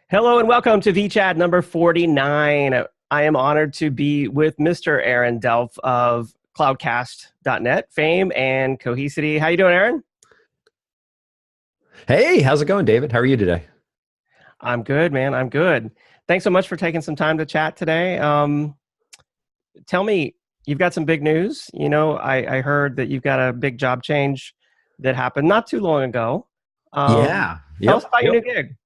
Hello and welcome to vChat number 49. I am honored to be with Mr. Aaron Delp of cloudcast.net fame and Cohesity. How you doing, Aaron? Hey, how's it going, David? How are you today? I'm good, man. I'm good. Thanks so much for taking some time to chat today. Tell me, you've got some big news. I heard that you've got a big job change that happened not too long ago. Yeah. Tell us Yep. about your Yep. new gig.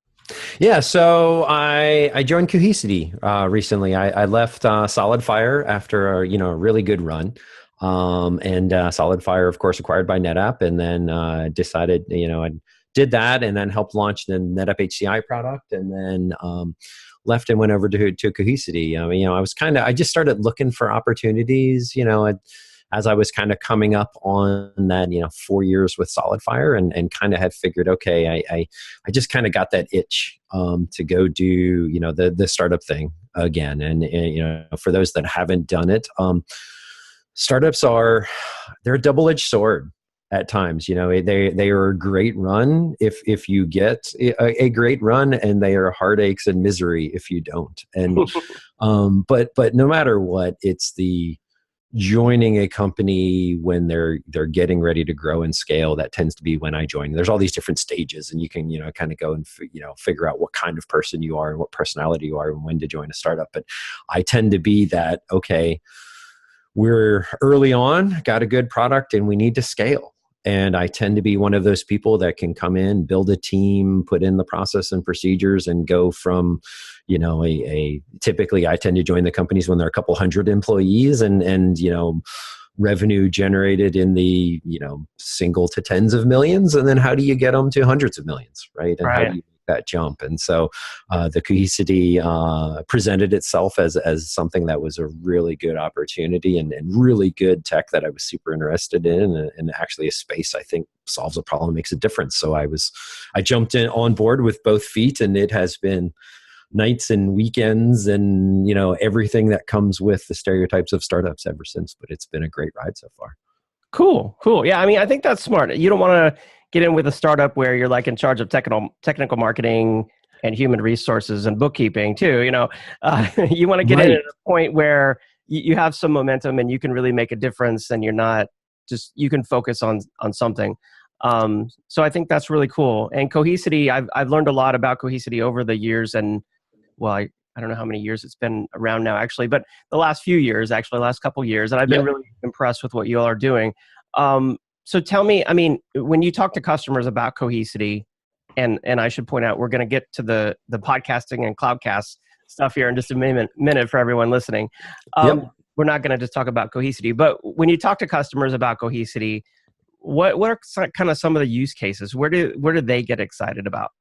Yeah. So I joined Cohesity recently. I left SolidFire after a really good run, and SolidFire, of course, acquired by NetApp, and then decided I did that, and then helped launch the NetApp HCI product, and then left and went over to Cohesity. I just started looking for opportunities. As I was kind of coming up on that, 4 years with SolidFire, and kind of had figured, okay, I just kind of got that itch to go do, the startup thing again. And for those that haven't done it, startups they're a double-edged sword at times. They are a great run if you get a great run, and they are heartaches and misery if you don't. And but no matter what, it's the joining a company when they're getting ready to grow and scale. That tends to be when I join. There's all these different stages, and you can kind of go and figure out what kind of person you are and what personality you are and when to join a startup. But I tend to be that, okay, we're early on, got a good product, and we need to scale. And I tend to be one of those people that can come in, build a team, put in the process and procedures, and go from, typically I tend to join the companies when there are a couple hundred employees, and revenue generated in the, single to tens of millions. And then how do you get them to hundreds of millions, right? And how do Right. you make that jump? And so the Cohesity presented itself as something that was a really good opportunity, and really good tech that I was super interested in, and actually a space I think solves a problem, makes a difference. So I jumped in on board with both feet, and it has been nights and weekends and everything that comes with the stereotypes of startups ever since. But it's been a great ride so far. Cool. Yeah, I mean, I think that's smart. You don't want to get in with a startup where you're like in charge of technical marketing and human resources and bookkeeping too. You want to get in at Right. a point where you have some momentum and you can really make a difference, and you're not just you can focus on something. So I think that's really cool. And Cohesity, I've learned a lot about Cohesity over the years, and well, I don't know how many years it's been around now, actually, but the last few years, actually, last couple years, and I've been Yep. really impressed with what you all are doing. So tell me, I mean, when you talk to customers about Cohesity, and I should point out, we're going to get to the podcasting and cloudcast stuff here in just a minute for everyone listening. Yep. We're not going to just talk about Cohesity, but when you talk to customers about Cohesity, what are kind of some of the use cases? Where do they get excited about?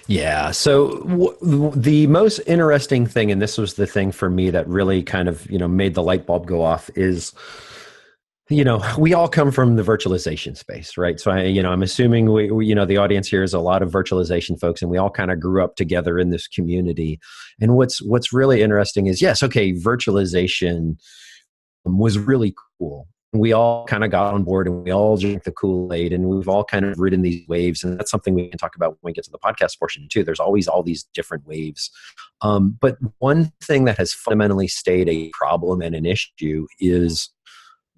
Yeah. So the most interesting thing, and this was the thing for me that really kind of, made the light bulb go off, is, we all come from the virtualization space, right? So I'm assuming the audience here is a lot of virtualization folks, and we all kind of grew up together in this community. And what's really interesting is, yes, okay, virtualization was really cool. We all kind of got on board, and we all drank the Kool-Aid, and we've all kind of ridden these waves. And that's something we can talk about when we get to the podcast portion too. There's always all these different waves. But one thing that has fundamentally stayed a problem and an issue is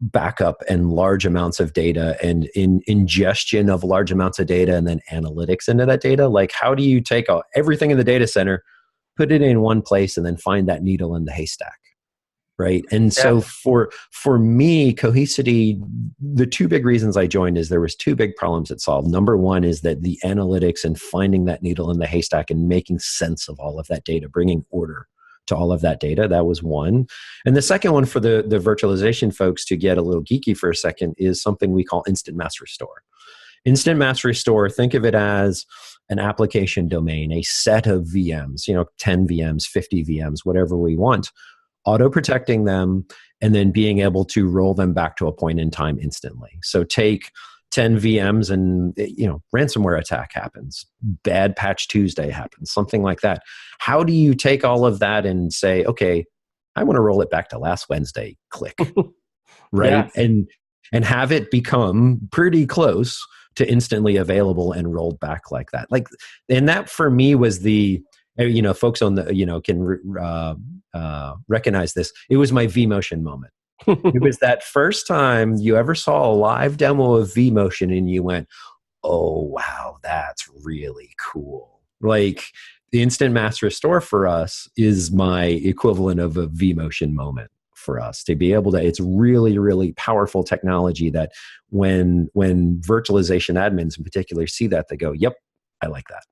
backup and large amounts of data, and ingestion of large amounts of data, and then analytics into that data. Like, how do you take everything in the data center, put it in one place, and then find that needle in the haystack? Right. And Yeah. so for me, Cohesity, the two big reasons I joined is there was two big problems it solved. Number one is that the analytics and finding that needle in the haystack and making sense of all of that data, bringing order to all of that data. That was one. And the second one, for the virtualization folks, to get a little geeky for a second, is something we call instant mass restore. Instant mass restore, think of it as an application domain, a set of VMs, 10 VMs, 50 VMs, whatever we want, auto protecting them, and then being able to roll them back to a point in time instantly. So take 10 VMs and ransomware attack happens, bad patch Tuesday happens, something like that. How do you take all of that and say, okay, I want to roll it back to last Wednesday, click, Yeah. right? And have it become pretty close to instantly available and rolled back like that. And that for me was the folks on the, can recognize this. It was my vMotion moment. It was that first time you ever saw a live demo of vMotion and you went, oh, wow, that's really cool. Like the Instant Mass Restore for us is my equivalent of a vMotion moment for us to be able to, it's really, really powerful technology that when virtualization admins in particular see that, they go, yep, I like that.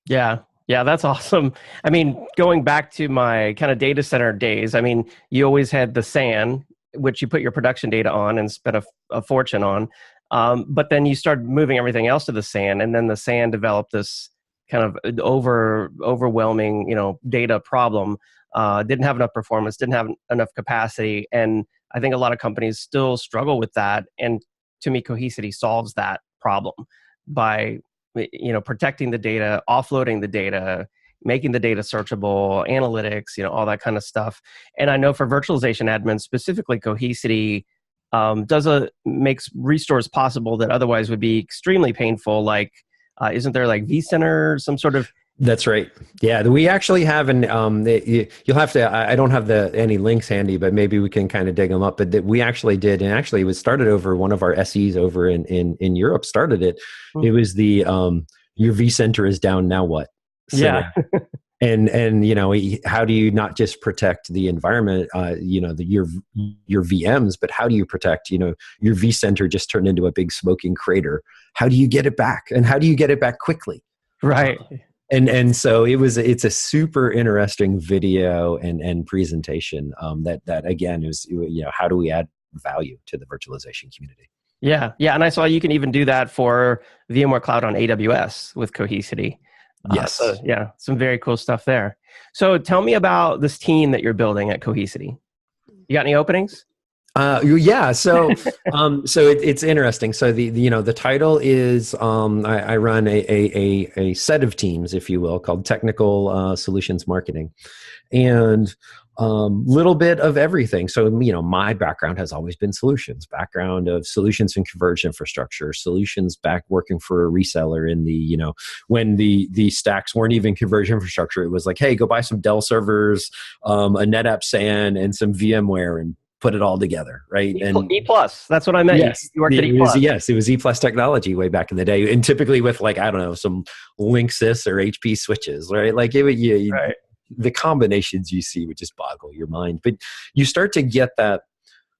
Yeah. Yeah, that's awesome. I mean, going back to my kind of data center days, I mean, you always had the SAN, which you put your production data on and spent a fortune on. But then you started moving everything else to the SAN, and then the SAN developed this kind of overwhelming, data problem. Didn't have enough performance, didn't have enough capacity, and I think a lot of companies still struggle with that. And to me, Cohesity solves that problem by protecting the data, offloading the data, making the data searchable, analytics, all that kind of stuff. And I know for virtualization admins, specifically Cohesity makes restores possible that otherwise would be extremely painful. Like, isn't there like vCenter, some sort of? That's right. Yeah, we actually have you'll have to. I don't have any links handy, but maybe we can kind of dig them up. But we actually did, and actually it was started over one of our SEs over in Europe. Started it. It was the your vCenter is down now. What? Center. Yeah. and how do you not just protect the environment, your VMs, but how do you protect your vCenter just turned into a big smoking crater? How do you get it back, and how do you get it back quickly? Right. And so it's a super interesting video and presentation that again is how do we add value to the virtualization community? Yeah, and I saw you can even do that for VMware Cloud on AWS with Cohesity. Yes. So, yeah, some very cool stuff there. So tell me about this team that you're building at Cohesity. You got any openings? Yeah. So, it's interesting. So the title is, I run a set of teams, if you will, called Technical Solutions Marketing, and little bit of everything. So, my background has always been solutions, background of solutions and converged infrastructure, solutions back working for a reseller in the, when the stacks weren't even converged infrastructure. It was like, hey, go buy some Dell servers, a NetApp SAN, and some VMware, and put it all together, right? And E+, that's what I meant. Yes, you worked at E+. Yes, it was E+ technology way back in the day, and typically with some Linksys or HP switches, right? Like right. The combinations you see would just boggle your mind. But you start to get that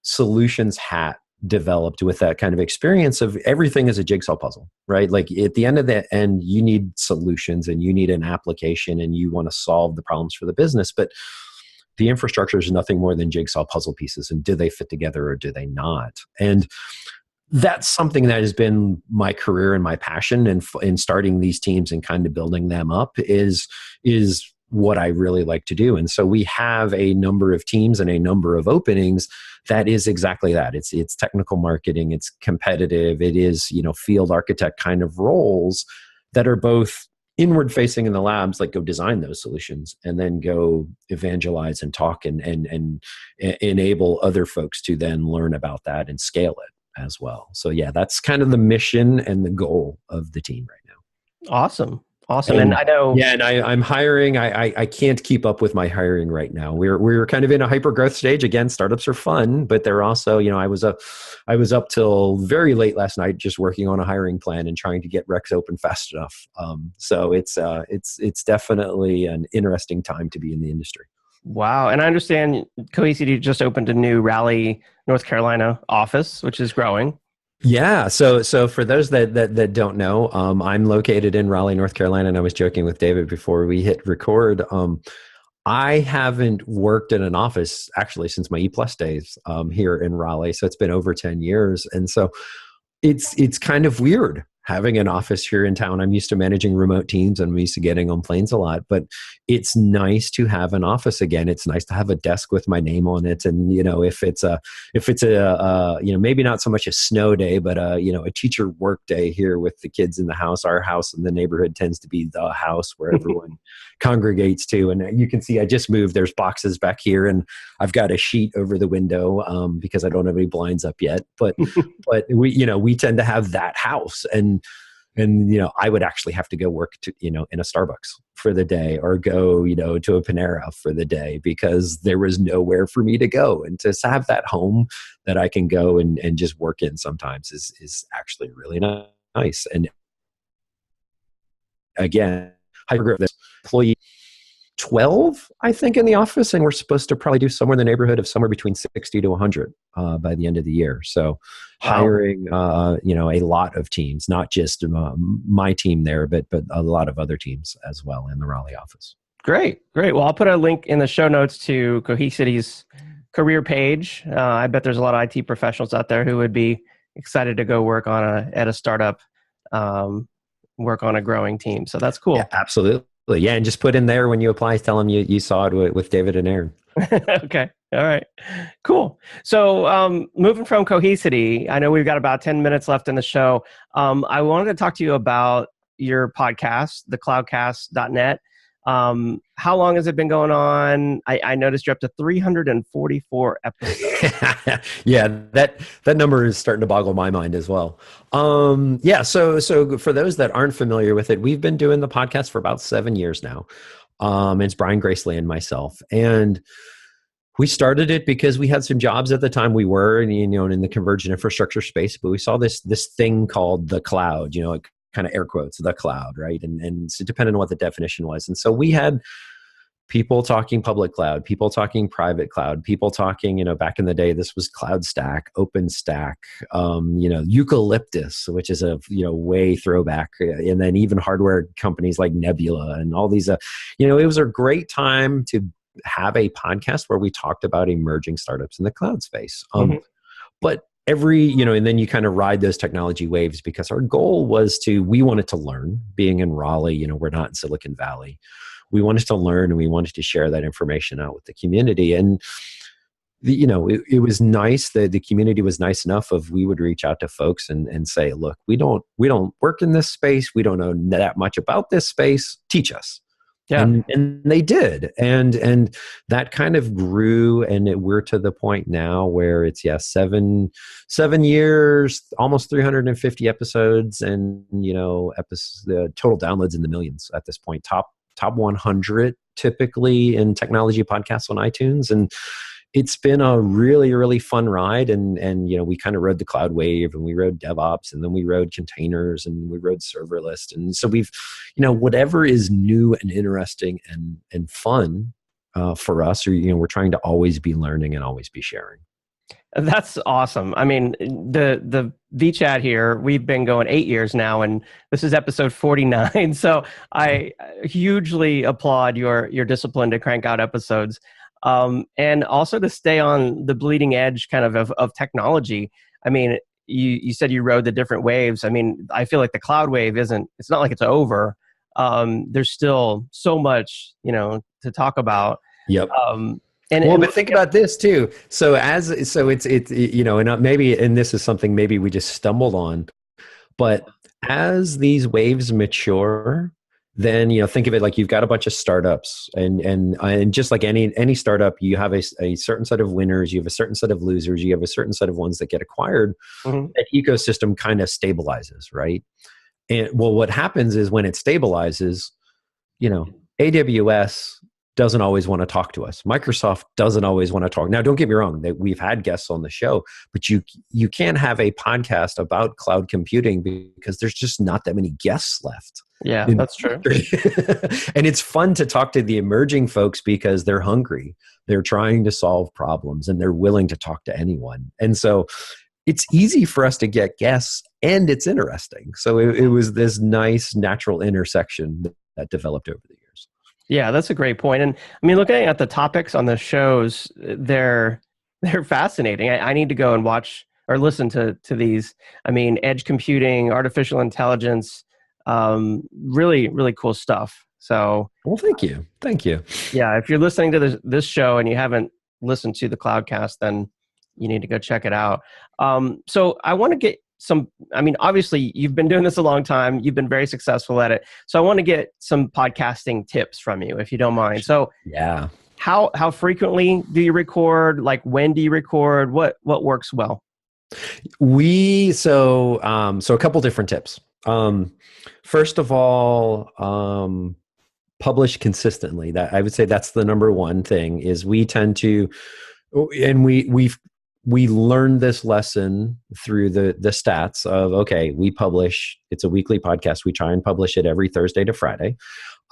solutions hat developed with that kind of experience of everything is a jigsaw puzzle, right? Like at the end of the end, you need solutions and you need an application and you want to solve the problems for the business, but the infrastructure is nothing more than jigsaw puzzle pieces, and do they fit together or do they not? And that's something that has been my career and my passion in starting these teams and kind of building them up is what I really like to do. And so we have a number of teams and a number of openings that is exactly that. It's technical marketing, it's competitive, it is, field architect kind of roles that are both inward facing in the labs, like go design those solutions and then go evangelize and talk and enable other folks to then learn about that and scale it as well. So yeah, that's kind of the mission and the goal of the team right now. Awesome. And I know. Yeah, and I'm hiring. I can't keep up with my hiring right now. We're kind of in a hyper growth stage. Again, startups are fun, but they're also, I was up till very late last night just working on a hiring plan and trying to get Rex open fast enough. So it's definitely an interesting time to be in the industry. Wow. And I understand Cohesity just opened a new Raleigh, North Carolina office, which is growing. Yeah. So for those that don't know, I'm located in Raleigh, North Carolina, and I was joking with David before we hit record. I haven't worked in an office actually since my E+ days here in Raleigh. So it's been over 10 years. And so it's kind of weird having an office here in town. I'm used to managing remote teams and I'm used to getting on planes a lot, but it's nice to have an office again. It's nice to have a desk with my name on it. And, if it's a maybe not so much a snow day, but a teacher work day here with the kids in the house, our house in the neighborhood tends to be the house where everyone congregates to. And you can see, I just moved, there's boxes back here and I've got a sheet over the window because I don't have any blinds up yet, but we tend to have that house. And And, I would actually have to go work in a Starbucks for the day, or go, to a Panera for the day, because there was nowhere for me to go. And to have that home that I can go and just work in sometimes is actually really nice. And again, this employee 12, I think, in the office, and we're supposed to probably do somewhere in the neighborhood of somewhere between 60 to 100 by the end of the year. So hiring, a lot of teams, not just my team there, but a lot of other teams as well in the Raleigh office. Great. Well, I'll put a link in the show notes to Cohesity's career page. I bet there's a lot of IT professionals out there who would be excited to go work at a startup, work on a growing team. So that's cool. Yeah, absolutely. Yeah, and just put in there when you apply, tell them you saw it with David and Aaron. Okay. All right. Cool. So moving from Cohesity, I know we've got about 10 minutes left in the show. I wanted to talk to you about your podcast, thecloudcast.net. How long has it been going on? I noticed you're up to 344 episodes. Yeah, that number is starting to boggle my mind as well. So for those that aren't familiar with it, we've been doing the podcast for about 7 years now. It's Brian Gracely and myself. And we started it because we had some jobs at the time we were, in the convergent infrastructure space, but we saw this thing called the cloud, kind of air quotes, the cloud, right? And so depending on what the definition was. And so we had people talking public cloud, people talking private cloud, people talking, back in the day, this was Cloud Stack, OpenStack, Eucalyptus, which is a, way throwback. And then even hardware companies like Nebula and all these, it was a great time to have a podcast where we talked about emerging startups in the cloud space. But and then you kind of ride those technology waves, because our goal was we wanted to learn. Being in Raleigh, we're not in Silicon Valley. We wanted to learn, and we wanted to share that information out with the community. And it was nice that the community was nice enough we would reach out to folks and say, look, we don't work in this space. We don't know that much about this space. Teach us. Yeah. And they did. And that kind of grew, and we're to the point now where it's 7 years, almost 350 episodes, and the total downloads in the millions at this point. Top 100 typically in technology podcasts on iTunes. And it's been a really, really fun ride. And we kind of rode the cloud wave, and we rode DevOps, and then we rode containers, and we rode serverless. And so we've, whatever is new and interesting and fun for us, or, we're trying to always be learning and always be sharing. That's awesome. I mean, the vChat here, we've been going 8 years now, and this is episode 49. So I hugely applaud your discipline to crank out episodes. And also to stay on the bleeding edge kind of technology. I mean, you said you rode the different waves. I mean, I feel like the cloud wave it's not like it's over. There's still so much, to talk about. Yep. But think about this too. So it's and maybe, and this is something maybe we just stumbled on, but as these waves mature, then think of it like you've got a bunch of startups, and just like any startup, you have a certain set of winners, you have a certain set of losers, you have a certain set of ones that get acquired. That ecosystem kind of stabilizes, right? And what happens is when it stabilizes, AWS doesn't always want to talk to us. Microsoft doesn't always want to talk. Now, don't get me wrong, that we've had guests on the show, but you can't have a podcast about cloud computing because there's just not that many guests left. Yeah, that's true. And it's fun to talk to the emerging folks because they're hungry. They're trying to solve problems, and they're willing to talk to anyone. And so it's easy for us to get guests, and it's interesting. So it was this nice natural intersection that developed over the years. Yeah, that's a great point. And I mean, looking at the topics on the shows, they're fascinating. I need to go and watch or listen to these. I mean, edge computing, artificial intelligence, really, really cool stuff. So, well, thank you. Yeah, if you're listening to this show and you haven't listened to the Cloudcast, then you need to go check it out. So I want to get obviously you've been doing this a long time. You've been very successful at it. So I want to get some podcasting tips from you, if you don't mind. So yeah, how frequently do you record? Like, when do you record? What works well? So a couple different tips. Um, First of all, publish consistently. That I would say that's the number one thing. Is we tend to, and we learned this lesson through the stats of, okay, we publish. It's a weekly podcast. We try and publish it every Thursday to Friday.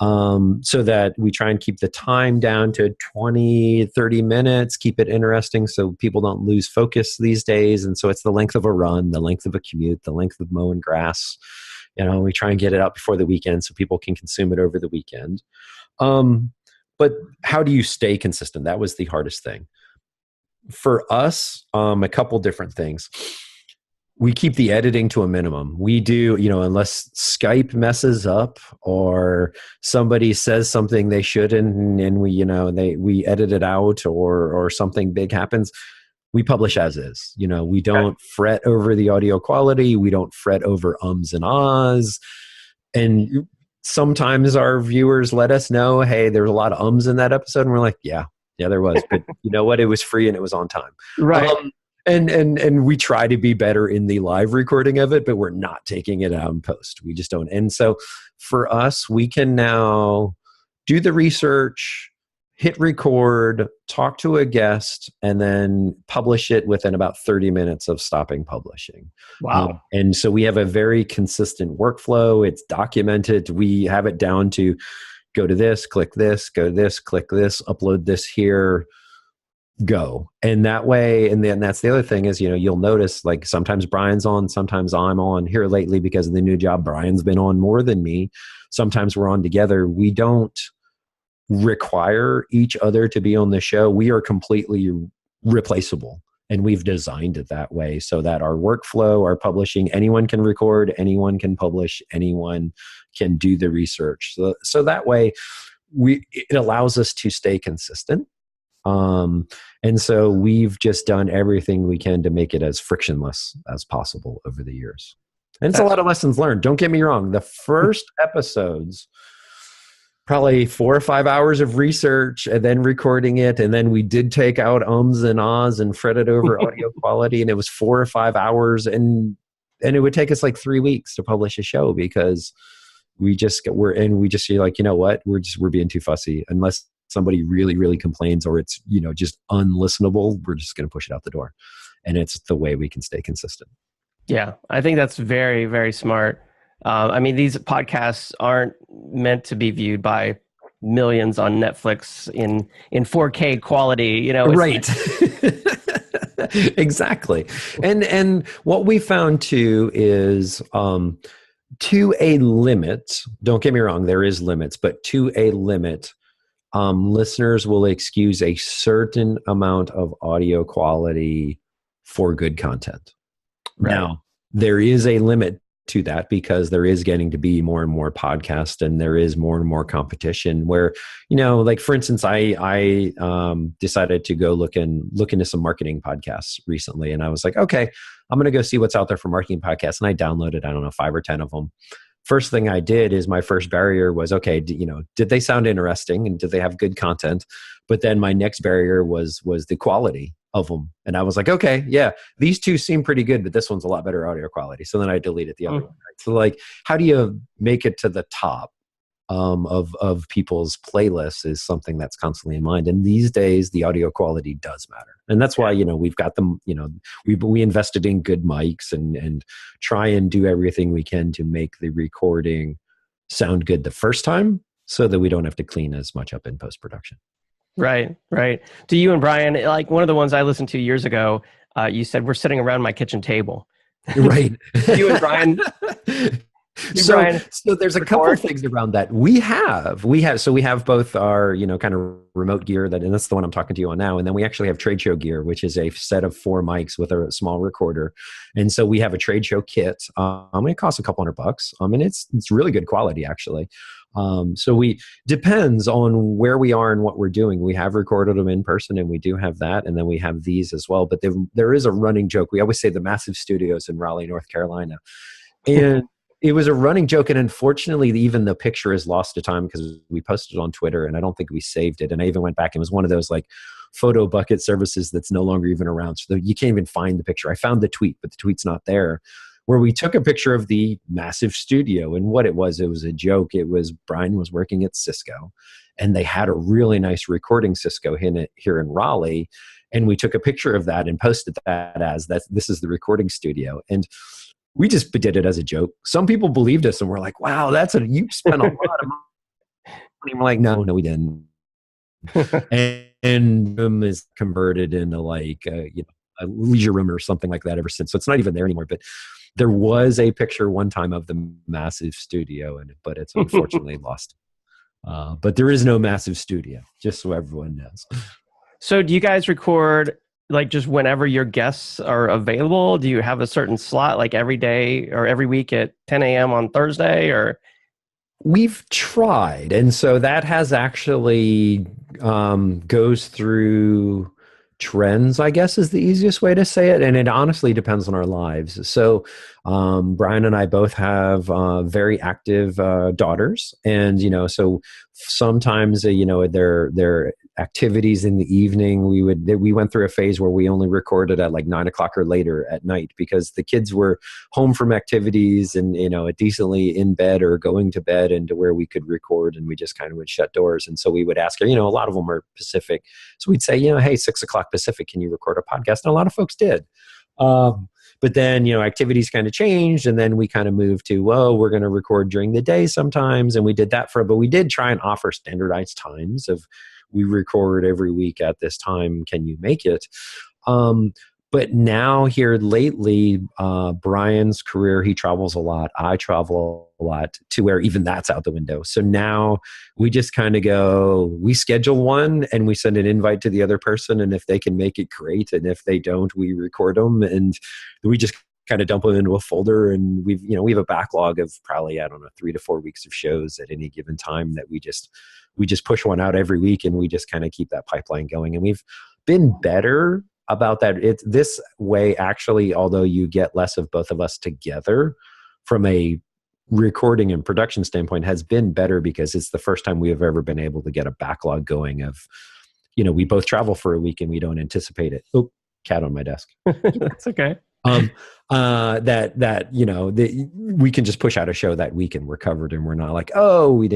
So that we try and keep the time down to 20, 30 minutes, keep it interesting so people don't lose focus these days. And so it's the length of a run, the length of a commute, the length of mowing grass. We try and get it out before the weekend so people can consume it over the weekend. But how do you stay consistent? That was the hardest thing. For us, a couple different things. We keep the editing to a minimum. We do, unless Skype messes up or somebody says something they shouldn't, and we edit it out, or something big happens, we publish as is. We don't fret over the audio quality. We don't fret over ums and ahs. And sometimes our viewers let us know, hey, there's a lot of ums in that episode, and we're like, yeah, there was, but you know what? It was free and it was on time. Right. And we try to be better in the live recording of it, but we're not taking it out in post. We just don't. And so for us, we can now do the research, hit record, talk to a guest, and then publish it within about 30 minutes of stopping publishing. Wow. And so we have a very consistent workflow. It's documented. We have it down to go to this, click this, go to this, click this, upload this here, go. And that way, and then that's the other thing is, you'll notice like sometimes Brian's on, sometimes I'm on. Here lately because of the new job, Brian's been on more than me. Sometimes we're on together. We don't require each other to be on the show. We are completely replaceable. And we've designed it that way so that our workflow, our publishing, anyone can record, anyone can publish, anyone can do the research. So that way it allows us to stay consistent. And so we've just done everything we can to make it as frictionless as possible over the years. And it's a lot of lessons learned. Don't get me wrong. The first episodes, probably 4 or 5 hours of research and then recording it. And then we did take out ums and ahs and fretted over audio quality. And it was 4 or 5 hours. And it would take us like 3 weeks to publish a show because we just you're like, you know what? We're being too fussy. Unless somebody really, really complains or it's, just unlistenable, we're just going to push it out the door. And it's the way we can stay consistent. Yeah. I think that's very, very smart. These podcasts aren't meant to be viewed by millions on Netflix in 4K quality, Right. Exactly. And what we found too is, to a limit, don't get me wrong, there is limits, but to a limit, listeners will excuse a certain amount of audio quality for good content. Right. Now, there is a limit to that because there is getting to be more and more podcasts and there is more and more competition where, like for instance, I decided to go look into some marketing podcasts recently. And I was like, okay, I'm going to go see what's out there for marketing podcasts. And I downloaded, 5 or 10 of them. First thing I did is my first barrier was, okay, did they sound interesting and did they have good content? But then my next barrier was the quality of them. And I was like, okay, yeah, these two seem pretty good, but this one's a lot better audio quality. So then I deleted the other one. Right? So like, how do you make it to the top of people's playlists is something that's constantly in mind. And these days, the audio quality does matter. And that's why, we've got them, we invested in good mics and try and do everything we can to make the recording sound good the first time so that we don't have to clean as much up in post-production. Right. To you and Brian, like one of the ones I listened to years ago, you said, we're sitting around my kitchen table. Right. You and Brian. So there's a couple of things around that. We have both our, kind of remote gear and that's the one I'm talking to you on now. And then we actually have trade show gear, which is a set of 4 mics with a small recorder. And so we have a trade show kit. It costs a couple $100. And it's really good quality actually. So depends on where we are and what we're doing. We have recorded them in person and we do have that. And then we have these as well, but there is a running joke. We always say the massive studios in Raleigh, North Carolina. And it was a running joke. And unfortunately, even the picture is lost to time because we posted it on Twitter and I don't think we saved it. And I even went back and it was one of those like photo bucket services that's no longer even around. So you can't even find the picture. I found the tweet, but the tweet's not there. where we took a picture of the massive studio. And what it was a joke. It was Brian was working at Cisco, and they had a really nice recording Cisco here in Raleigh. And we took a picture of that and posted that as this is the recording studio. And we just did it as a joke. Some people believed us and were like, wow, you spent a lot of money. We're like, no, we didn't. and room is converted into like a leisure room or something like that ever since. So it's not even there anymore. But there was a picture one time of the massive studio in it, but it's unfortunately lost. But there is no massive studio, just so everyone knows. So do you guys record like just whenever your guests are available? Do you have a certain slot like every day or every week at 10 a.m. on Thursday, or? We've tried. And so that has actually goes through trends, I guess is the easiest way to say it. And it honestly depends on our lives. So Brian and I both have very active daughters. And, so sometimes, their activities in the evening, we went through a phase where we only recorded at like 9:00 or later at night because the kids were home from activities and, decently in bed or going to bed and to where we could record, and we just kind of would shut doors. And so we would ask her, a lot of them are Pacific. So we'd say, hey, 6:00 Pacific, can you record a podcast? And a lot of folks did. But then, activities kind of changed, and then we kind of moved to, we're going to record during the day sometimes. And we did that but we did try and offer standardized times of, we record every week at this time. Can you make it? But now here lately, Brian's career, he travels a lot. I travel a lot to where even that's out the window. So now we just kind of we schedule one and we send an invite to the other person. And if they can make it, great. And if they don't, we record them and we just kind of dump them into a folder. And we have a backlog of probably, 3 to 4 weeks of shows at any given time that we just push one out every week, and we just kind of keep that pipeline going. And we've been better about that. It's this way, actually, although you get less of both of us together from a recording and production standpoint, has been better because it's the first time we have ever been able to get a backlog going of, we both travel for a week and we don't anticipate it. Oh, cat on my desk. That's okay. We can just push out a show that week and we're covered, and we're not like, we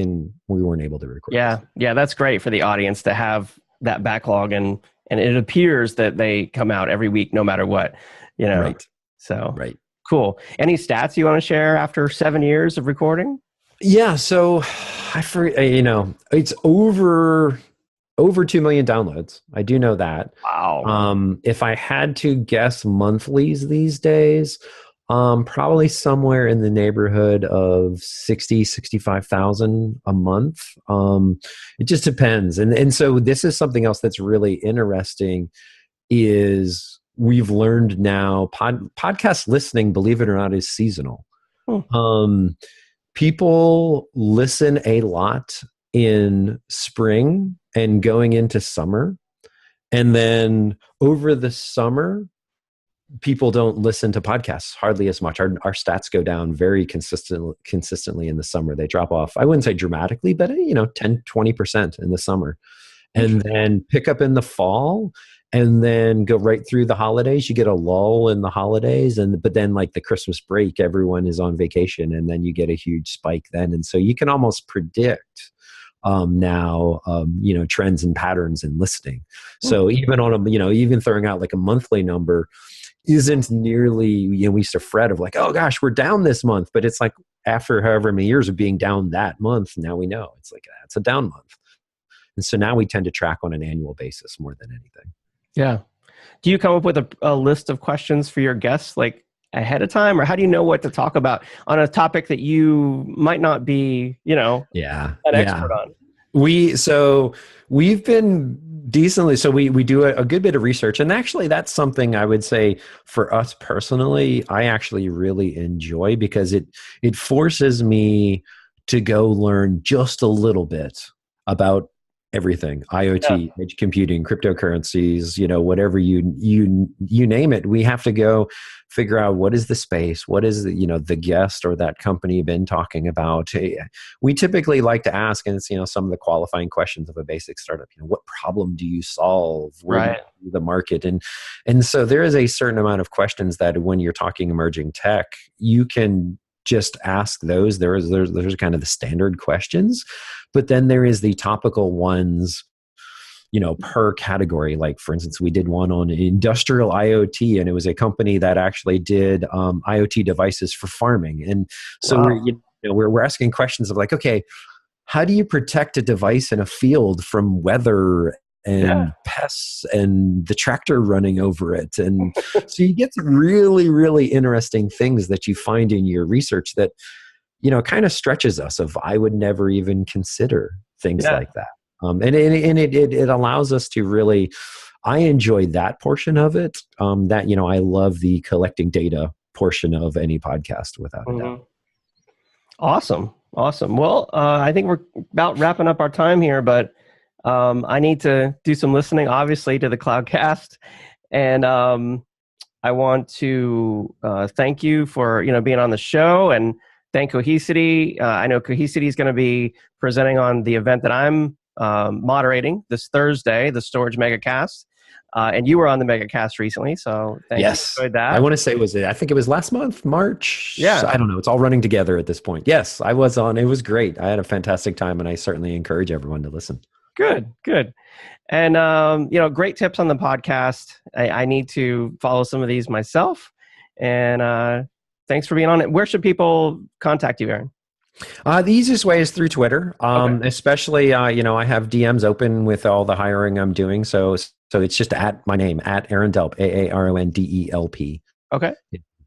weren't able to record. Yeah, that's great for the audience to have that backlog, and it appears that they come out every week no matter what, Right. So right. Cool. Any stats you want to share after 7 years of recording? Yeah, so it's over 2 million downloads. I do know that. Wow. If I had to guess monthlies these days, probably somewhere in the neighborhood of 65,000 a month. It just depends. And so this is something else that's really interesting is we've learned now podcast listening, believe it or not, is seasonal. People listen a lot in spring and going into summer. And then over the summer, people don't listen to podcasts hardly as much. Our stats go down very consistently in the summer. They drop off. I wouldn't say dramatically, but 10, 20% in the summer. And then pick up in the fall and then go right through the holidays. You get a lull in the holidays, but then like the Christmas break, everyone is on vacation, and then you get a huge spike then. And so you can almost predict now, trends and patterns in listening. So even on even throwing out like a monthly number isn't nearly, we used to fret of like, oh gosh, we're down this month, but it's like after however many years of being down that month, now we know it's like, that's a down month. And so now we tend to track on an annual basis more than anything. Yeah. Do you come up with a list of questions for your guests like ahead of time, or how do you know what to talk about on a topic that you might not be, an expert on? We've been decently, so we do a good bit of research, and actually that's something I would say for us personally, I actually really enjoy because it forces me to go learn just a little bit about everything, IoT, edge computing, cryptocurrencies, whatever you name it. We have to go figure out what is the space, what is the guest or that company been talking about. We typically like to ask, and it's some of the qualifying questions of a basic startup. What problem do you solve? Where do the market. And so there is a certain amount of questions that when you're talking emerging tech, you can just ask those. There's kind of the standard questions, but then there is the topical ones, per category. Like, for instance, we did one on industrial IoT, and it was a company that actually did IoT devices for farming. And so Wow. we're asking questions of like, okay, how do you protect a device in a field from weather Yeah. and pests and the tractor running over it? And so you get some really, really interesting things that you find in your research that, kind of stretches us of, I would never even consider things Yeah. like that. And it allows us to really, I enjoy that portion of it. I love the collecting data portion of any podcast without a doubt. Awesome. Well, I think we're about wrapping up our time here, but I need to do some listening, obviously, to the Cloudcast. And I want to thank you for being on the show, and thank Cohesity. I know Cohesity is going to be presenting on the event that I'm moderating this Thursday, the Storage Megacast. And you were on the Megacast recently, so thank you. Enjoyed that. I want to say I think it was last month, March. Yeah. I don't know. It's all running together at this point. Yes, I was on. It was great. I had a fantastic time, and I certainly encourage everyone to listen. Good. And, great tips on the podcast. I need to follow some of these myself. And thanks for being on it. Where should people contact you, Aaron? The easiest way is through Twitter, Okay. especially, I have DMs open with all the hiring I'm doing. So it's just at my name, at Aaron Delp, AARONDELP. Okay.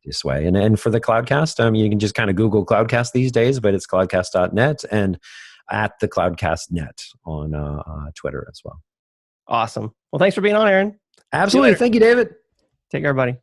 This way. And for the Cloudcast, you can just kind of Google Cloudcast these days, but it's cloudcast.net and at the Cloudcast.net on Twitter as well. Awesome. Well, thanks for being on, Aaron. Absolutely. Thank you, David. Take care, buddy.